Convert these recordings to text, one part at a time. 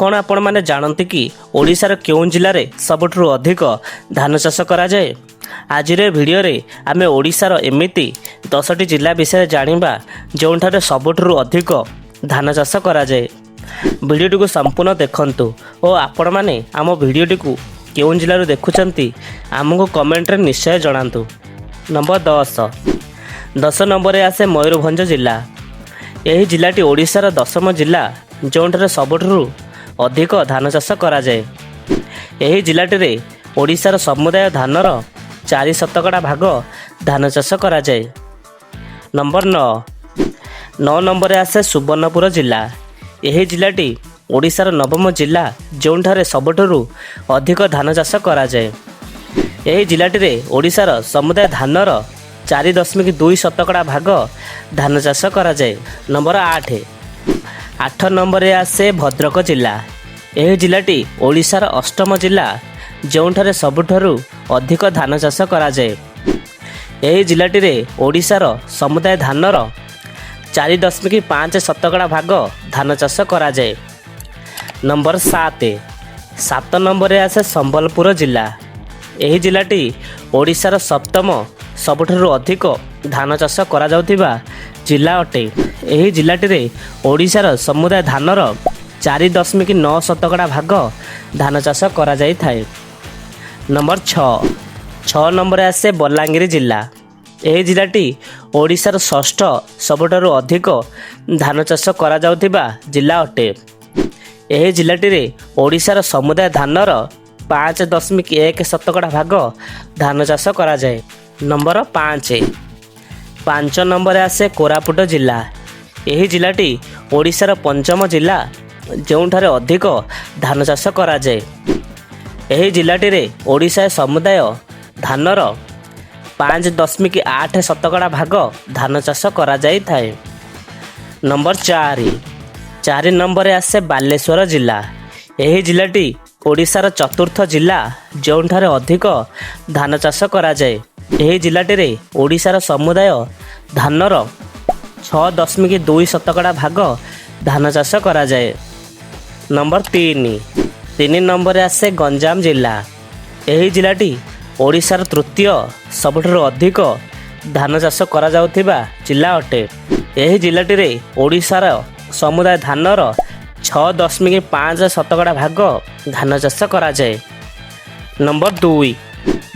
कौन आपण मैंने जानते कि ओडिशार क्यों जिले में सबुठु अधिक धान चाष करा जाए। आज भिडियो रे आमे ओडिशार एमिति 10टी जिला विषय जानिबा जोंठारे सबुठु अधिक धान चाष करा जाए। भिडियोटी को संपूर्ण देखंतु और आपण माने आम भिडियोटी को क्यों जिलूर देखुंती आमको कमेंट रे निश्चय जणातु। नंबर 10 नंबर रे आसे मयूरभंज जिला। यही जिलाटी ओडिशार 10म जिला जोंठारे सबुठु अधिक धान चाष करा जाए। यही जिलाटी रे ओडिशार समुदाय धानर 4% भाग धान चाष करा जाए। नंबर 9 नंबर आसे सुवर्णपुर जिला। यही जिलाटी ओडिशार 9म जिला जोंठारे सबुठु अधिक धान चाष करा जाए। यही जिलाटी रे ओडिशार समुदाय धानर 4.2% भाग धान चाष करा जाए। नंबर 8 नंबर आसे भद्रक जिला। यही जिलाटी ओडिशार 8म जिला जोंठारे सबुठु अधिक धान चाष करा जाए। यही जिलाटी रे ओडिशार समुदाय धानर 4.5% भाग धान चाष करा जाए। नंबर 7 नंबर आसे संबलपुर जिला। यही जिलाटी ओडिशार 7म सबुठु अधिक धान चाष करा जाउथिबा जिला अटे। यही जिलाटी रे ओडिशार समुदाय धानर 4.9% भाग धान चाष करा जाई थाए। नंबर 6 नंबर आसे बलांगीर जिला। यही जिलाटी ओडिशार 6ठ सबुठु अधिक धान चाष करा जाउथिबा जिला अटे। यही जिलाटी रे ओडिशार समुदाय धानर 5.1% भाग धान चाष करा जाए। नंबर 5 नंबर आसे कोरापुट जिला। यही जिलाटी ओडिशार 5म जिला जोंठारे अधिक धान चाष करा जाए। यही जिलाटी रे ओडिशा समुदाय धानर 5.8% भाग धान चाष करा जाई थाए। नंबर 4 नंबर आसे बालेश्वर जिला। यही जिलाटी ओडिशार 4थ जिला जोंठारे अधिक धान चाष करा जाए। यही जिलाटी रे ओडिशार समुदाय धानर 6.2% भाग धान चाष करा जाए। नंबर 3 नंबर आसे गंजाम जिला। यही जिलाटी ओडिशार 3य सबुठु अधिक धान चाष करा जाउथिबा जिला अटे। यही जिलाटी रे ओडिशार समुदाय धानर 6.5% भाग धान चाष करा जाए। नंबर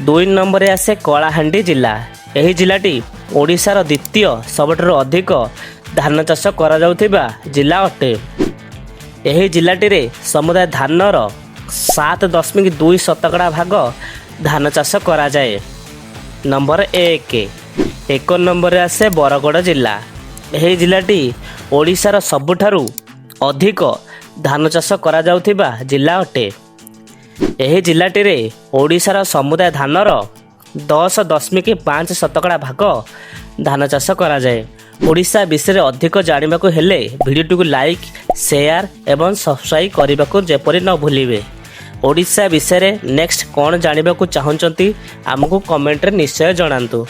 2 नंबर आसे कलाहांडी जिला। यही जिलाटी ओडिशार 2य सबुठु अधिक धान चाष करा जाउथिबा जिला अटे। यही जिलाटी रे समुदाय धानर 7.2% भाग धान चाष करा जाए। नंबर 1 नंबर आसे बरगड़ जिला। यही जिलाटी ओडिशार सबुठारु अधिक धान चाष करा जाउथिबा जिला अटे। यही जिलाटी रे ओडिशार समुदाय धानर 10.5% भाग धान चाष करा जाए। ओडिशा विषय अधिक जानिबा को हेले भिडियोटी को लाइक शेयर एवं सब्सक्राइब करने को जेपरि न भूलिबे। ओडिशा विषय नेक्स्ट कौन जानिबा को चाहूचंती आमको कमेंट रे निश्चय जणांतु।